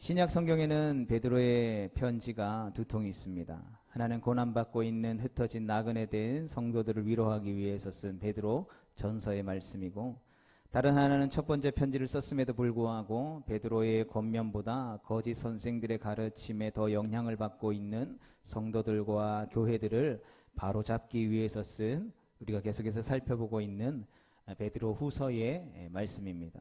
신약 성경에는 베드로의 편지가 두 통이 있습니다. 하나는 고난받고 있는 흩어진 나그네 된 성도들을 위로하기 위해서 쓴 베드로 전서의 말씀이고, 다른 하나는 첫 번째 편지를 썼음에도 불구하고 베드로의 권면보다 거짓 선생들의 가르침에 더 영향을 받고 있는 성도들과 교회들을 바로잡기 위해서 쓴, 우리가 계속해서 살펴보고 있는 베드로 후서의 말씀입니다.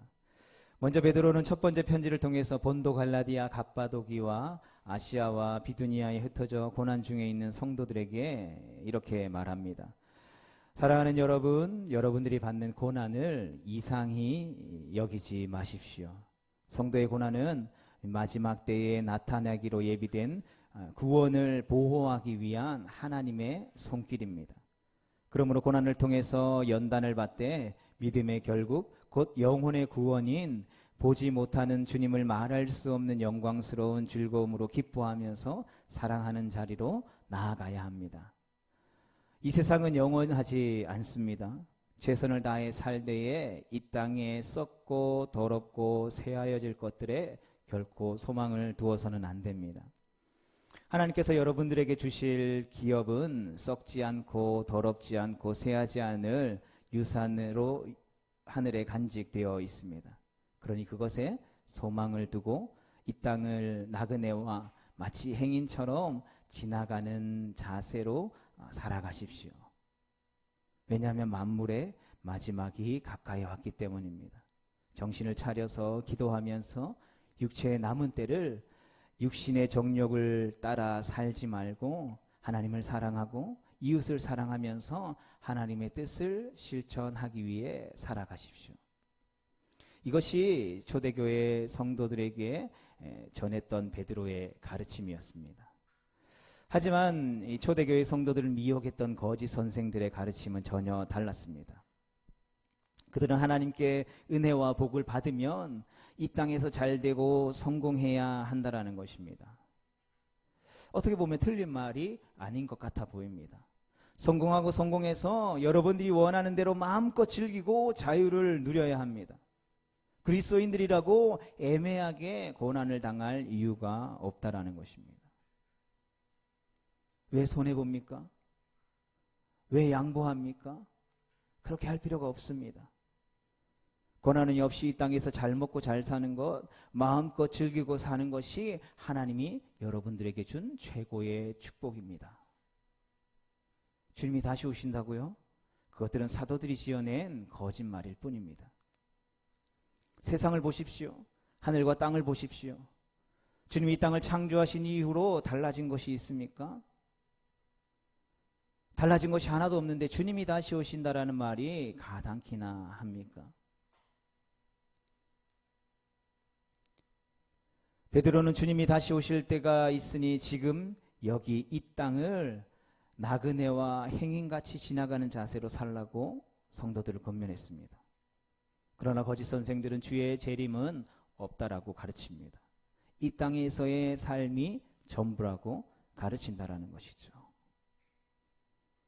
먼저 베드로는 첫 번째 편지를 통해서 본도, 갈라디아, 갑바도기와 아시아와 비두니아에 흩어져 고난 중에 있는 성도들에게 이렇게 말합니다. 사랑하는 여러분, 여러분들이 받는 고난을 이상히 여기지 마십시오. 성도의 고난은 마지막 때에 나타나기로 예비된 구원을 보호하기 위한 하나님의 손길입니다. 그러므로 고난을 통해서 연단을 받되 믿음의 결국 곧 영혼의 구원인 보지 못하는 주님을 말할 수 없는 영광스러운 즐거움으로 기뻐하면서 사랑하는 자리로 나아가야 합니다. 이 세상은 영원하지 않습니다. 최선을 다해 살 때에 이 땅에 썩고 더럽고 쇠하여질 것들에 결코 소망을 두어서는 안 됩니다. 하나님께서 여러분들에게 주실 기업은 썩지 않고 더럽지 않고 쇠하지 않을 유산으로 하늘에 간직되어 있습니다. 그러니 그것에 소망을 두고 이 땅을 나그네와 마치 행인처럼 지나가는 자세로 살아가십시오. 왜냐하면 만물의 마지막이 가까이 왔기 때문입니다. 정신을 차려서 기도하면서 육체의 남은 때를 육신의 정욕을 따라 살지 말고 하나님을 사랑하고 이웃을 사랑하면서 하나님의 뜻을 실천하기 위해 살아가십시오. 이것이 초대교회 성도들에게 전했던 베드로의 가르침이었습니다. 하지만 이 초대교회 성도들을 미혹했던 거짓 선생들의 가르침은 전혀 달랐습니다. 그들은 하나님께 은혜와 복을 받으면 이 땅에서 잘되고 성공해야 한다라는 것입니다. 어떻게 보면 틀린 말이 아닌 것 같아 보입니다. 성공하고 성공해서 여러분들이 원하는 대로 마음껏 즐기고 자유를 누려야 합니다. 그리스도인들이라고 애매하게 고난을 당할 이유가 없다라는 것입니다. 왜 손해봅니까? 왜 양보합니까? 그렇게 할 필요가 없습니다. 고난은 없이 이 땅에서 잘 먹고 잘 사는 것, 마음껏 즐기고 사는 것이 하나님이 여러분들에게 준 최고의 축복입니다. 주님이 다시 오신다고요? 그것들은 사도들이 지어낸 거짓말일 뿐입니다. 세상을 보십시오. 하늘과 땅을 보십시오. 주님이 이 땅을 창조하신 이후로 달라진 것이 있습니까? 달라진 것이 하나도 없는데 주님이 다시 오신다라는 말이 가당키나 합니까? 베드로는 주님이 다시 오실 때가 있으니 지금 여기 이 땅을 나그네와 행인같이 지나가는 자세로 살라고 성도들을 권면했습니다. 그러나 거짓 선생들은 주의 재림은 없다라고 가르칩니다. 이 땅에서의 삶이 전부라고 가르친다라는 것이죠.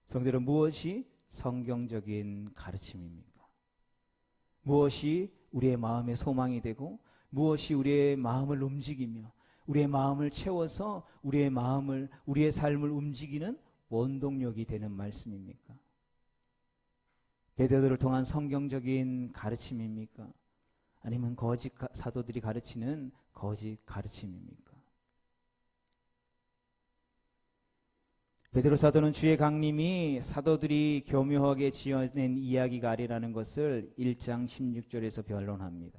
성도들은 무엇이 성경적인 가르침입니까? 무엇이 우리의 마음의 소망이 되고 무엇이 우리의 마음을 움직이며 우리의 마음을 채워서 우리의 삶을 움직이는 원동력이 되는 말씀입니까? 베드로를 통한 성경적인 가르침입니까? 아니면 거짓 사도들이 가르치는 거짓 가르침입니까? 베드로 사도는 주의 강림이 사도들이 교묘하게 지어낸 이야기가 아니라는 것을 1장 16절에서 변론합니다.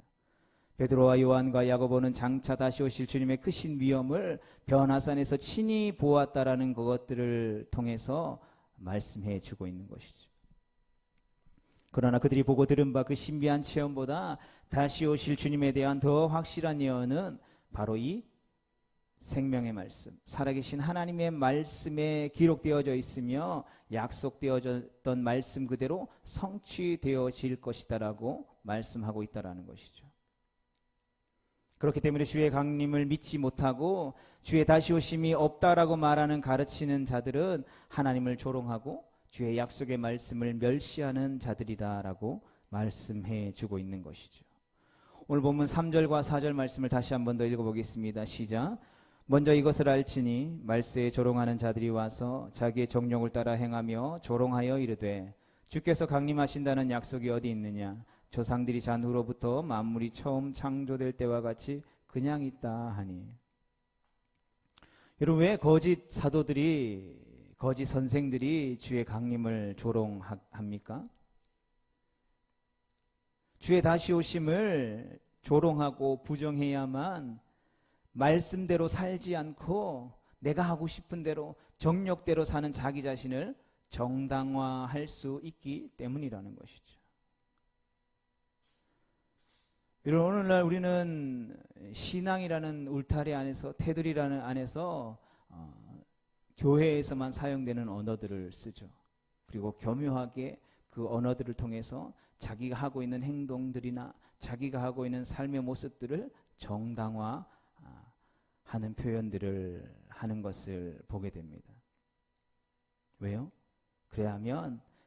베드로와 요한과 야고보는 장차 다시 오실 주님의 크신 위엄을 변화산에서 친히 보았다라는 것들을 통해서 말씀해 주고 있는 것이죠. 그러나 그들이 보고 들은 바 그 신비한 체험보다 다시 오실 주님에 대한 더 확실한 예언은 바로 이 생명의 말씀, 살아계신 하나님의 말씀에 기록되어져 있으며 약속되어졌던 말씀 그대로 성취되어질 것이다라고 말씀하고 있다라는 것이죠. 그렇기 때문에 주의 강림을 믿지 못하고 주의 다시 오심이 없다라고 말하는 가르치는 자들은 하나님을 조롱하고 주의 약속의 말씀을 멸시하는 자들이다라고 말씀해 주고 있는 것이죠. 오늘 본문 3절과 4절 말씀을 다시 한 번 더 읽어보겠습니다. 시작. 먼저 이것을 알지니 말세에 조롱하는 자들이 와서 자기의 정욕을 따라 행하며 조롱하여 이르되 주께서 강림하신다는 약속이 어디 있느냐. 조상들이 잔 후로부터 만물이 처음 창조될 때와 같이 그냥 있다 하니. 여러분, 왜 거짓 사도들이, 거짓 선생들이 주의 강림을 조롱합니까? 주의 다시 오심을 조롱하고 부정해야만 말씀대로 살지 않고 내가 하고 싶은 대로 정욕대로 사는 자기 자신을 정당화할 수 있기 때문이라는 것이죠. 여러분, 오늘날 우리는 신앙이라는 울타리 안에서, 테두리라는 안에서 교회에서만 사용되는 언어들을 쓰죠. 그리고 교묘하게 그 언어들을 통해서 자기가 하고 있는 행동들이나 자기가 하고 있는 삶의 모습들을 정당화하는 표현들을 하는 것을 보게 됩니다. 왜요?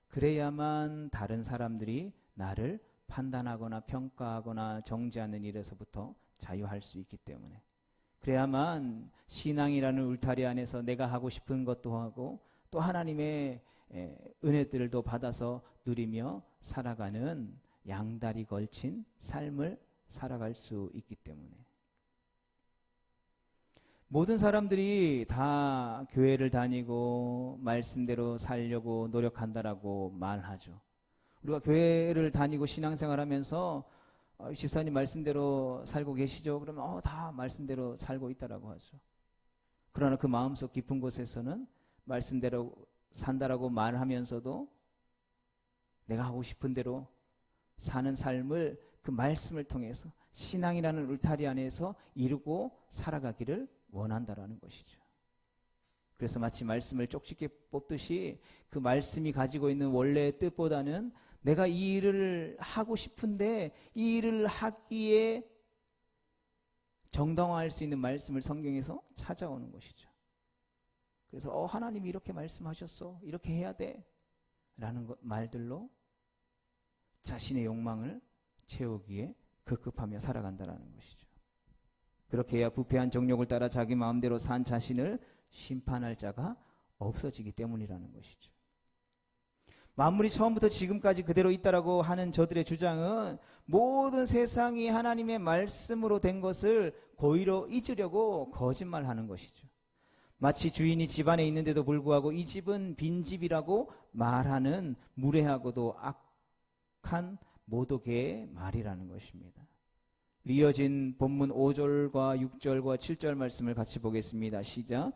그래야만 다른 사람들이 나를 판단하거나 평가하거나 정죄하는 일에서부터 자유할 수 있기 때문에, 그래야만 신앙이라는 울타리 안에서 내가 하고 싶은 것도 하고 또 하나님의 은혜들도 받아서 누리며 살아가는 양다리 걸친 삶을 살아갈 수 있기 때문에, 모든 사람들이 다 교회를 다니고 말씀대로 살려고 노력한다라고 말하죠. 우리가 교회를 다니고 신앙생활하면서 집사님 말씀대로 살고 계시죠? 그러면 다 말씀대로 살고 있다라고 하죠. 그러나 그 마음속 깊은 곳에서는 말씀대로 산다라고 말하면서도 내가 하고 싶은 대로 사는 삶을 그 말씀을 통해서 신앙이라는 울타리 안에서 이루고 살아가기를 원한다라는 것이죠. 그래서 마치 말씀을 쪽집게 뽑듯이 그 말씀이 가지고 있는 원래의 뜻보다는 내가 이 일을 하고 싶은데 이 일을 하기에 정당화할 수 있는 말씀을 성경에서 찾아오는 것이죠. 그래서 하나님이 이렇게 말씀하셨어, 이렇게 해야 돼 라는 말들로 자신의 욕망을 채우기에 급급하며 살아간다는 것이죠. 그렇게 해야 부패한 정욕을 따라 자기 마음대로 산 자신을 심판할 자가 없어지기 때문이라는 것이죠. 만물이 처음부터 지금까지 그대로 있다라고 하는 저들의 주장은 모든 세상이 하나님의 말씀으로 된 것을 고의로 잊으려고 거짓말하는 것이죠. 마치 주인이 집 안에 있는데도 불구하고 이 집은 빈집이라고 말하는 무례하고도 악한 모독의 말이라는 것입니다. 이어진 본문 5절과 6절과 7절 말씀을 같이 보겠습니다. 시작.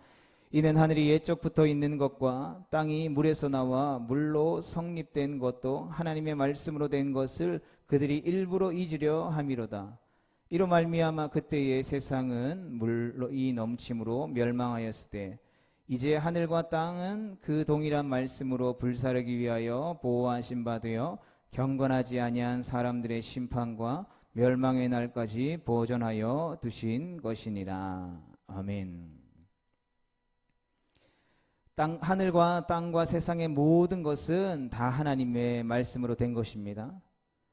이는 하늘이 옛적부터 있는 것과 땅이 물에서 나와 물로 성립된 것도 하나님의 말씀으로 된 것을 그들이 일부러 잊으려 함이로다. 이로 말미암아 그때의 세상은 물이 넘침으로 멸망하였을 때 이제 하늘과 땅은 그 동일한 말씀으로 불사르기 위하여 보호하신 바 되어 경건하지 아니한 사람들의 심판과 멸망의 날까지 보존하여 두신 것이니라. 아멘. 하늘과 땅과 세상의 모든 것은 다 하나님의 말씀으로 된 것입니다.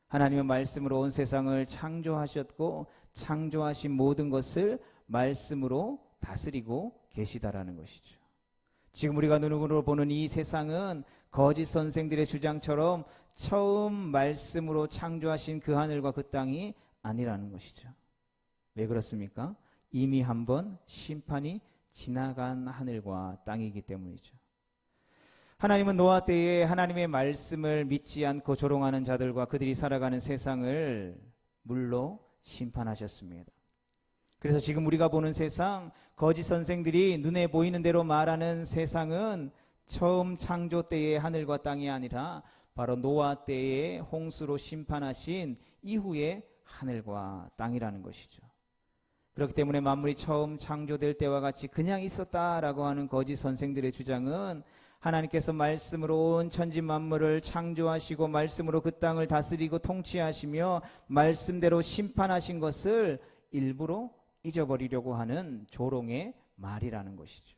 하나님의 말씀으로 온 세상을 창조하셨고 창조하신 모든 것을 말씀으로 다스리고 계시다라는 것이죠. 지금 우리가 눈으로 보는 이 세상은 거짓 선생들의 주장처럼 처음 말씀으로 창조하신 그 하늘과 그 땅이 아니라는 것이죠. 왜 그렇습니까? 이미 한번 심판이 지나간 하늘과 땅이기 때문이죠. 하나님은 노아 때에 하나님의 말씀을 믿지 않고 조롱하는 자들과 그들이 살아가는 세상을 물로 심판하셨습니다. 그래서 지금 우리가 보는 세상, 거짓 선생들이 눈에 보이는 대로 말하는 세상은 처음 창조 때의 하늘과 땅이 아니라 바로 노아 때에 홍수로 심판하신 이후의 하늘과 땅이라는 것이죠. 그렇기 때문에 만물이 처음 창조될 때와 같이 그냥 있었다라고 하는 거짓 선생들의 주장은 하나님께서 말씀으로 온 천지 만물을 창조하시고 말씀으로 그 땅을 다스리고 통치하시며 말씀대로 심판하신 것을 일부러 잊어버리려고 하는 조롱의 말이라는 것이죠.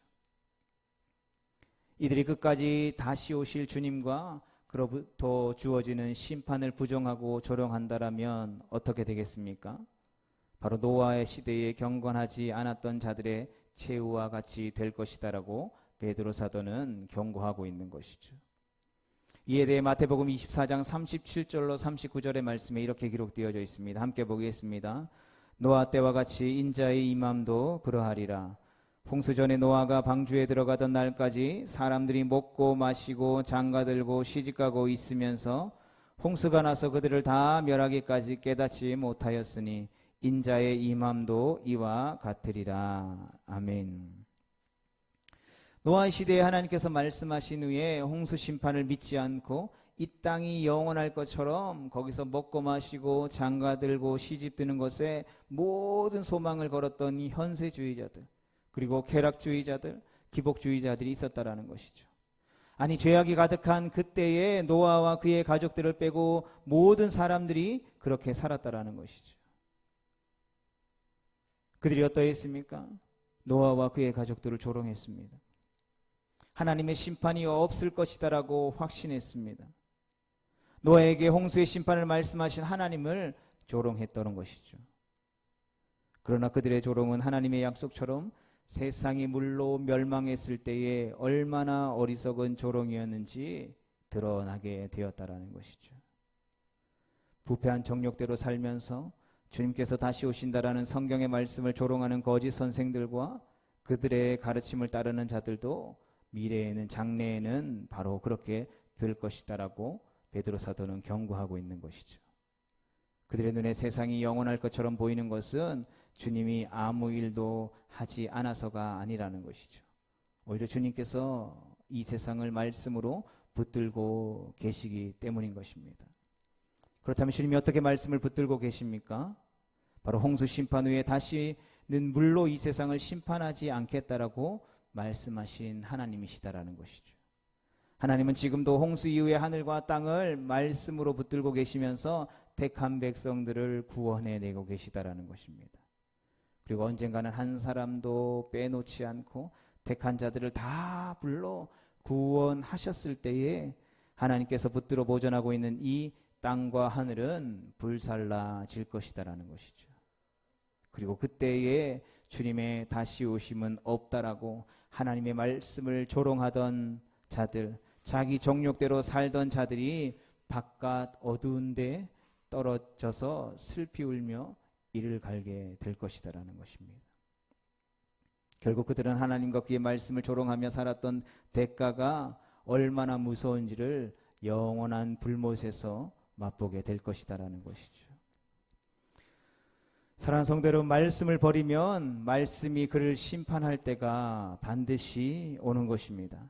이들이 끝까지 다시 오실 주님과 그로부터 주어지는 심판을 부정하고 조롱한다라면 어떻게 되겠습니까? 바로 노아의 시대에 경건하지 않았던 자들의 최후와 같이 될 것이다라고 베드로 사도는 경고하고 있는 것이죠. 이에 대해 마태복음 24장 37절로 39절의 말씀에 이렇게 기록되어져 있습니다. 함께 보겠습니다. 노아 때와 같이 인자의 임함도 그러하리라. 홍수 전에 노아가 방주에 들어가던 날까지 사람들이 먹고 마시고 장가들고 시집가고 있으면서 홍수가 나서 그들을 다 멸하기까지 깨닫지 못하였으니 인자의 임함도 이와 같으리라. 아멘. 노아 시대에 하나님께서 말씀하신 후에 홍수 심판을 믿지 않고 이 땅이 영원할 것처럼 거기서 먹고 마시고 장가들고 시집드는 것에 모든 소망을 걸었던 이 현세주의자들, 그리고 쾌락주의자들, 기복주의자들이 있었다라는 것이죠. 아니, 죄악이 가득한 그때에 노아와 그의 가족들을 빼고 모든 사람들이 그렇게 살았다라는 것이죠. 그들이 어떠했습니까? 노아와 그의 가족들을 조롱했습니다. 하나님의 심판이 없을 것이다라고 확신했습니다. 노아에게 홍수의 심판을 말씀하신 하나님을 조롱했다는 것이죠. 그러나 그들의 조롱은 하나님의 약속처럼 세상이 물로 멸망했을 때에 얼마나 어리석은 조롱이었는지 드러나게 되었다라는 것이죠. 부패한 정욕대로 살면서 주님께서 다시 오신다라는 성경의 말씀을 조롱하는 거짓 선생들과 그들의 가르침을 따르는 자들도 미래에는, 장래에는 바로 그렇게 될 것이다라고 베드로 사도는 경고하고 있는 것이죠. 그들의 눈에 세상이 영원할 것처럼 보이는 것은 주님이 아무 일도 하지 않아서가 아니라는 것이죠. 오히려 주님께서 이 세상을 말씀으로 붙들고 계시기 때문인 것입니다. 그렇다면 주님이 어떻게 말씀을 붙들고 계십니까? 바로 홍수 심판 후에 다시는 물로 이 세상을 심판하지 않겠다라고 말씀하신 하나님이시다라는 것이죠. 하나님은 지금도 홍수 이후의 하늘과 땅을 말씀으로 붙들고 계시면서 택한 백성들을 구원해내고 계시다라는 것입니다. 그리고 언젠가는 한 사람도 빼놓지 않고 택한 자들을 다 불러 구원하셨을 때에 하나님께서 붙들어 보존하고 있는 이 땅과 하늘은 불살라질 것이다라는 것이죠. 그리고 그때에 주님의 다시 오심은 없다라고 하나님의 말씀을 조롱하던 자들, 자기 정욕대로 살던 자들이 바깥 어두운 데 떨어져서 슬피 울며 이를 갈게 될 것이다라는 것입니다. 결국 그들은 하나님과 그의 말씀을 조롱하며 살았던 대가가 얼마나 무서운지를 영원한 불못에서 맛보게 될 것이다라는 것이죠. 사랑하는 성도 여러분, 말씀을 버리면 말씀이 그를 심판할 때가 반드시 오는 것입니다.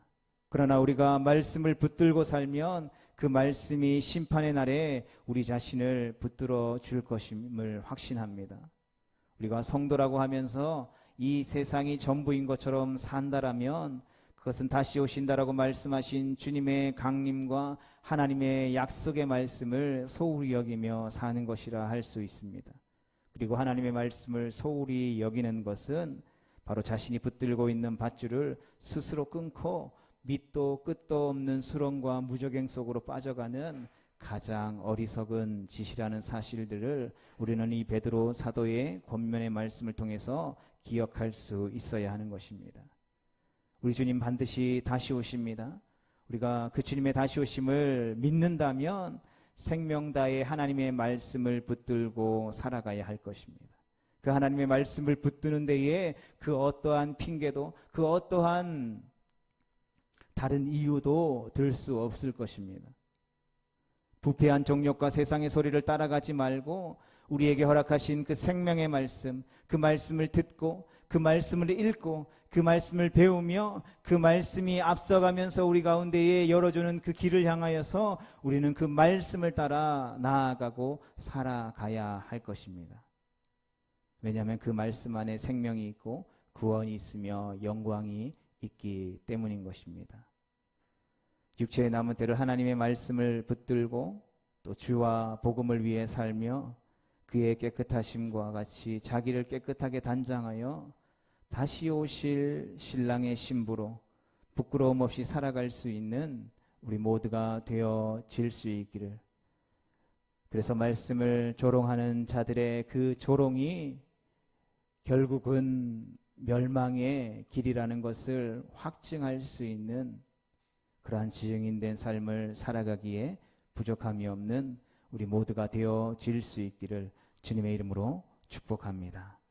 그러나 우리가 말씀을 붙들고 살면 그 말씀이 심판의 날에 우리 자신을 붙들어 줄 것임을 확신합니다. 우리가 성도라고 하면서 이 세상이 전부인 것처럼 산다라면 그것은 다시 오신다라고 말씀하신 주님의 강림과 하나님의 약속의 말씀을 소홀히 여기며 사는 것이라 할 수 있습니다. 그리고 하나님의 말씀을 소홀히 여기는 것은 바로 자신이 붙들고 있는 밧줄을 스스로 끊고 밑도 끝도 없는 수렁과 무저갱 속으로 빠져가는 가장 어리석은 짓이라는 사실들을 우리는 이 베드로 사도의 권면의 말씀을 통해서 기억할 수 있어야 하는 것입니다. 우리 주님 반드시 다시 오십니다. 우리가 그 주님의 다시 오심을 믿는다면 생명 다해 하나님의 말씀을 붙들고 살아가야 할 것입니다. 그 하나님의 말씀을 붙드는 데에 그 어떠한 핑계도, 그 어떠한 다른 이유도 들 수 없을 것입니다. 부패한 정욕과 세상의 소리를 따라가지 말고 우리에게 허락하신 그 생명의 말씀, 그 말씀을 듣고 그 말씀을 읽고 그 말씀을 배우며 그 말씀이 앞서가면서 우리 가운데에 열어주는 그 길을 향하여서 우리는 그 말씀을 따라 나아가고 살아가야 할 것입니다. 왜냐하면 그 말씀 안에 생명이 있고 구원이 있으며 영광이 있기 때문인 것입니다. 육체의 남은 때를 하나님의 말씀을 붙들고 또 주와 복음을 위해 살며 그의 깨끗하심과 같이 자기를 깨끗하게 단장하여 다시 오실 신랑의 신부로 부끄러움 없이 살아갈 수 있는 우리 모두가 되어질 수 있기를. 그래서 말씀을 조롱하는 자들의 그 조롱이 결국은 멸망의 길이라는 것을 확증할 수 있는 그러한 지증인된 삶을 살아가기에 부족함이 없는 우리 모두가 되어질 수 있기를 주님의 이름으로 축복합니다.